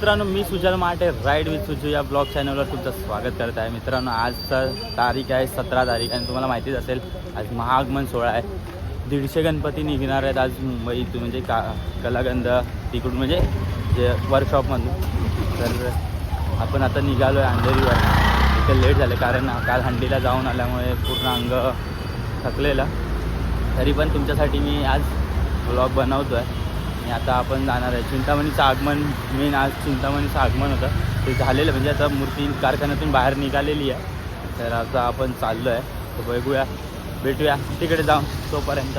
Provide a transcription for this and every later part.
मित्रांनो, मी सुजल माटे ride with Suju या ब्लॉग चॅनलवर तुमचं स्वागत करत आहे. मित्रांनो, आजचा तारीख आहे 17 तारीख आणि तुम्हाला माहितीच असेल आज महाआगमन सोहळा आहे. 150 गणपती निघणार आहेत आज मुंबईत, म्हणजे कलागंध तिकडून, म्हणजे जे वर्कशॉपमधून. तर आपण आता निघालो आहे अंधेरीवर. इथे लेट झाले कारण काल हंडीला जाऊन आल्यामुळे पूर्ण अंग थकलेलं. तरी पण तुमच्यासाठी मी आज ब्लॉग बनवतो आहे. आणि आता आपण जाणार आहे चिंतामणीचं आगमन. मेन आज चिंतामणीचं आगमन होतं, ते झालेलं, म्हणजे आता मूर्ती कारखान्यातून बाहेर निघालेली आहे. तर आता आपण चाललो आहे, तर बघूया, भेटूया तिकडे जाऊन. तोपर्यंत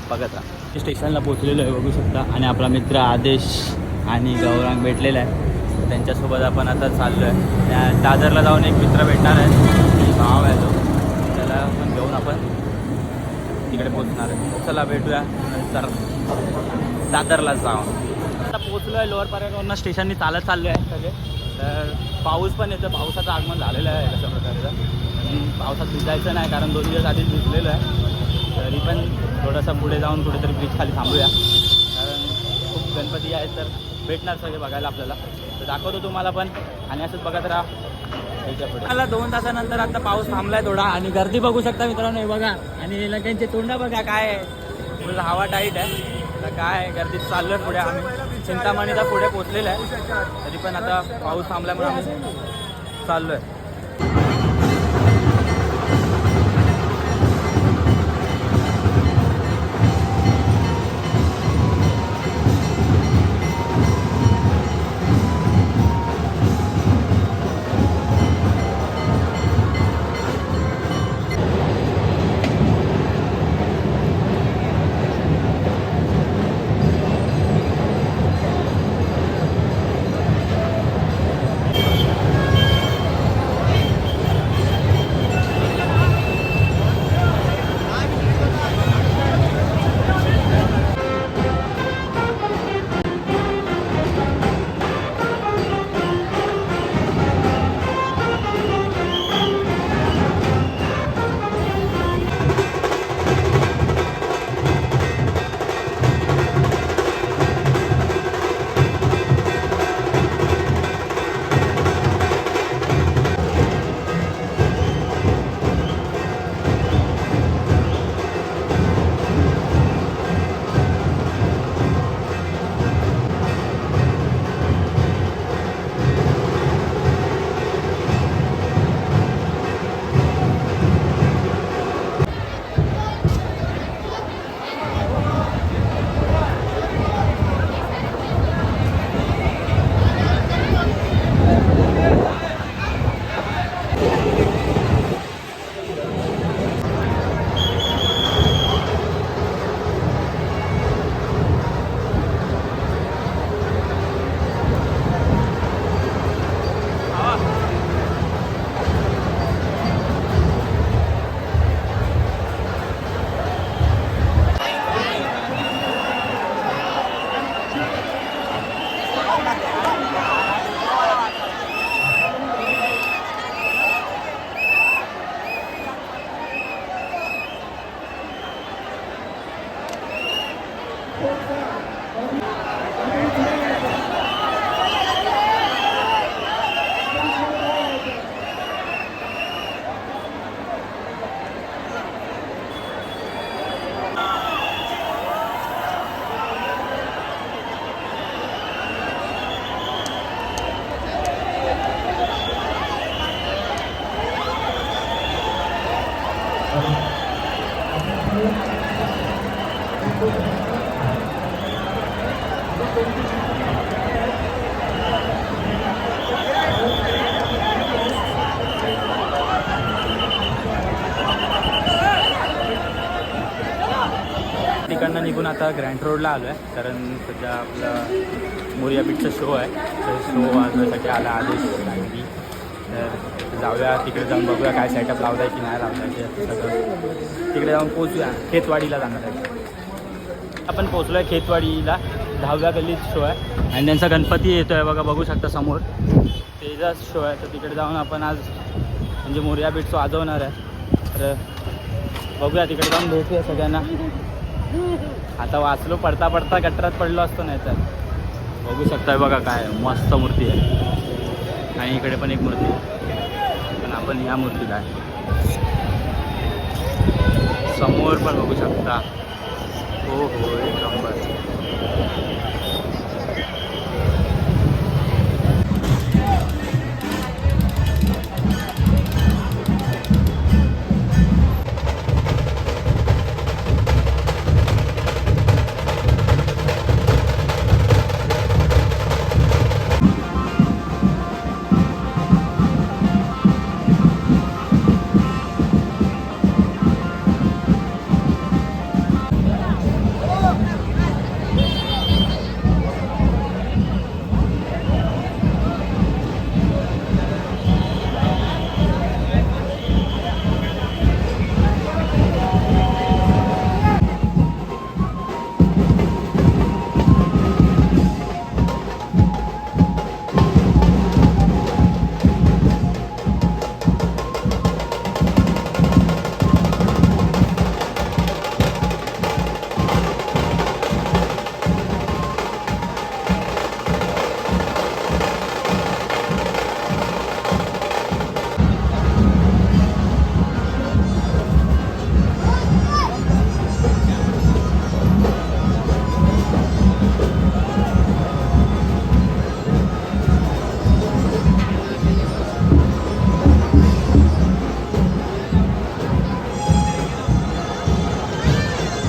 बघत राहा. स्टेशनला पोचलेलो आहे, बघू शकता. आणि आपला मित्र आदेश आणि गौरांग भेटलेला आहे, तर त्यांच्यासोबत आपण आता चाललो आहे. त्या दादरला जाऊन एक मित्र भेटणार आहे, भाव आहे तो, त्याला पण घेऊन आपण तिकडे पोचणार आहे. चला भेटूया नंतर दादरला जाऊन. आता पोचलो आहे लोअर परेलवरनं, स्टेशननी चालत चाललो आहे सगळे. तर पाऊस पण येतो, पावसाचं आगमन झालेलं आहे कशा प्रकारचं. पावसात भिजायचं नाही कारण 2 दिवस आधीच भिजलेलं आहे. तरी पण थोडंसं पुढे जाऊन कुठेतरी ब्रिज खाली थांबूया, कारण खूप गणपती आहेत. तर भेटणार सगळे बघायला आपल्याला, तर दाखवतो तुम्हाला पण. आणि असंच बघत राहा याच्या पुढे. मला 2 तासानंतर आता पाऊस थांबला आहे थोडा, आणि गर्दी बघू शकता मित्रांनो, हे बघा. आणि लगेच तोंडा बघा काय आहे, हवा टाईट आहे. तर काय गर्दीत चाललो आहे पुढे. आम्ही चिंतामणीला पुढे पोचलेलं आहे, तरी पण आता पाऊस थांबल्यामुळे आम्ही चाललो आहे. तिकडनं निघून आता ग्रँड रोडला आलो आहे, कारण सध्या आपला मोरिया बीटचा शो आहे. तर शो वाजवण्यासाठी आला आदेश आणि तर जाऊया तिकडे, जाऊन बघूया काय सेटअप लावता आहे की नाही लावता आहे. सगळं तिकडे जाऊन पोचूया. खेतवाडीला जाणार आहे आपण. पोचलो आहे खेतवाडीला, 10व्या गल्लीत शो आहे. आणि त्यांचा गणपती येतो आहे बघा, बघू शकता समोर, तेजाच शो आहे. तर तिकडे जाऊन आपण आज म्हणजे मोरिया बीट वाजवणार आहे. तर बघूया, तिकडे जाऊन भेटूया सगळ्यांना. आता वाचलो, पडता पडता गटरात पडलो असतो नाही तर. बघू शकताय बघा काय मस्त मूर्ती आहे. आणि इकडे पण एक मूर्ती आहे, पण आपण या मूर्तीत आहे. समोर पण बघू शकता. हो हो, एक नंबर.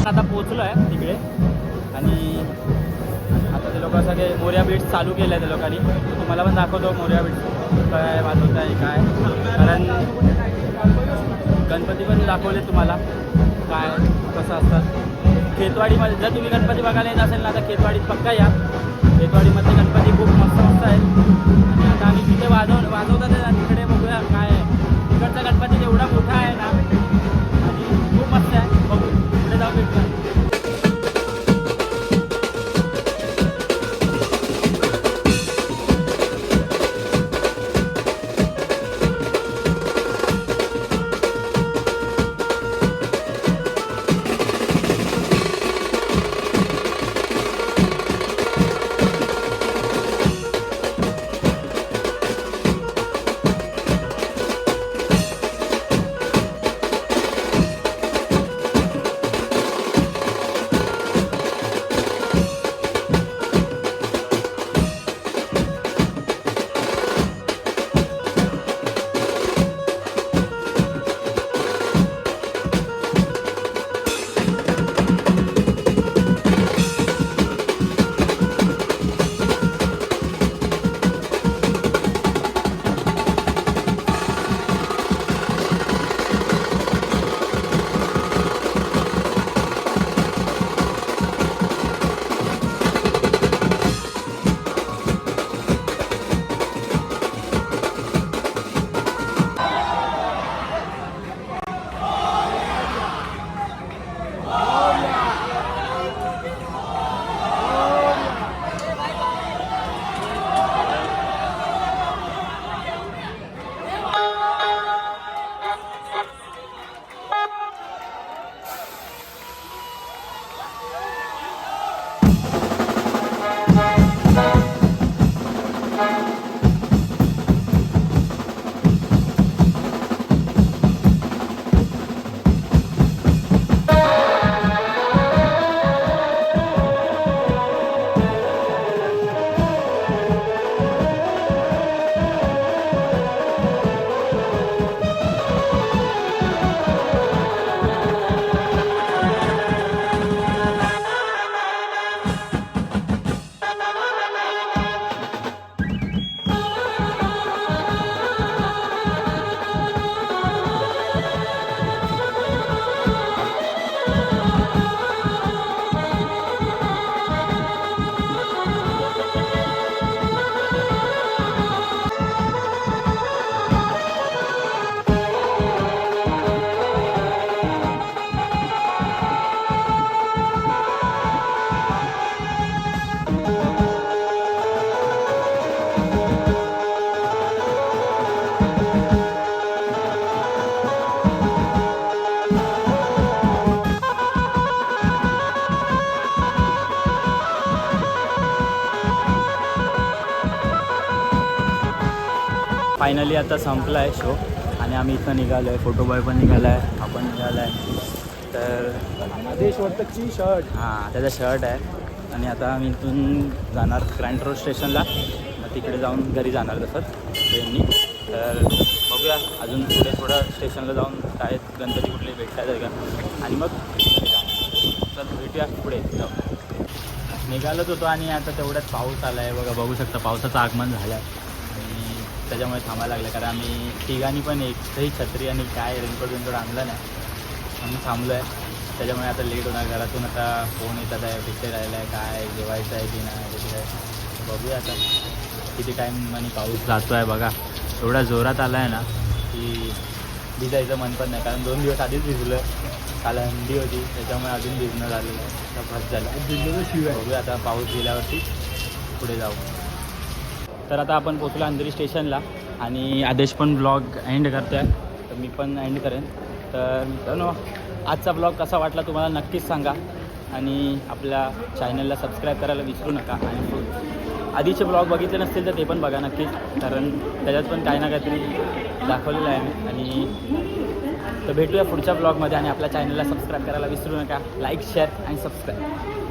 आता पोचलो आहे तिकडे आणि आता ते लोक सगळे मोर्या बीट्स चालू केले त्या लोकांनी. तुम्हाला पण दाखवतो मोर्या बीट्स काय वाजवत आहे काय, कारण गणपती पण दाखवले तुम्हाला काय कसं असतात. खेतवाडीमध्ये जर तुम्ही गणपती बघायला येत असेल ना तर खेतवाडीत पक्का या. खेतवाडीमध्ये गणपती खूप मस्त मस्त आहेत. आणि आता आम्ही तिथे वाजवतात आहे तिकडे बघूया काय आहे. तिकडचा गणपती एवढा मोठा आहे ना आणि खूप मस्त आहे. बघू पुढे जाऊन भेटूया. फायनली आता संपला आहे शो आणि आम्ही इथं निघालो आहे. फोटो बॉय पण निघाला आहे, आपण निघाला आहे. तर आदेश वर्तकची शर्ट. हां त्याचा शर्ट आहे. आणि आता आम्ही इथून जाणार ग्रँड रोड स्टेशनला, मग तिकडे जाऊन घरी जाणार तसंच ट्रेननी. तर बघूया अजून पुढे थोडं स्टेशनला जाऊन काय गणपती कुठले भेटतात आहे का आणि मग तर भेटूया पुढे जाऊ. निघालच होतो आणि आता तेवढ्यात पाऊस आला आहे बघा, बघू शकता पावसाचं आगमन झालं आहे आणि त्याच्यामुळे थांबायला लागलं. कारण आम्ही तिघांनी पण एकही छत्री आणि काय रेनकोट आणलं नाही, आम्ही थांबलो आहे. त्याच्यामुळे आता लेट होणार. घरातून आता फोन येतात आहे, पिक्चर राहिला आहे, काय जेवायचं आहे की नाही त्याची काय बघूया आता किती टाईम. आणि पाऊस जातो आहे बघा, एवढा जोरात आला आहे ना की भिजायचं मन पण नाही. कारण 2 दिवस आधीच भिजलं, काल हंडी होती त्याच्यामुळे अजून भिजणं झालेलं आहे, फस झालं. बघूया आता पाऊस गेल्यावरती पुढे जाऊ. तर आता आपण पोचलो अंधेरी स्टेशनला आणि आदेश पण ब्लॉग एंड करतो आहे, तर मी पण एंड करेन. तर मित्रांनो आजचा ब्लॉग कसा वाटला तुम्हाला नक्कीच सांगा आणि आपल्या चॅनलला सबस्क्राईब करायला विसरू नका. आणि आधीचे ब्लॉग बघितले नसतील तर ते पण बघा नक्कीच, कारण त्याच्यात पण काही ना काहीतरी दाखवलेलं आहे मी. आणि तर भेटूया पुढच्या ब्लॉगमध्ये आणि आपल्या चॅनलला सबस्क्राईब करायला विसरू नका. लाईक शेअर आणि सबस्क्राईब.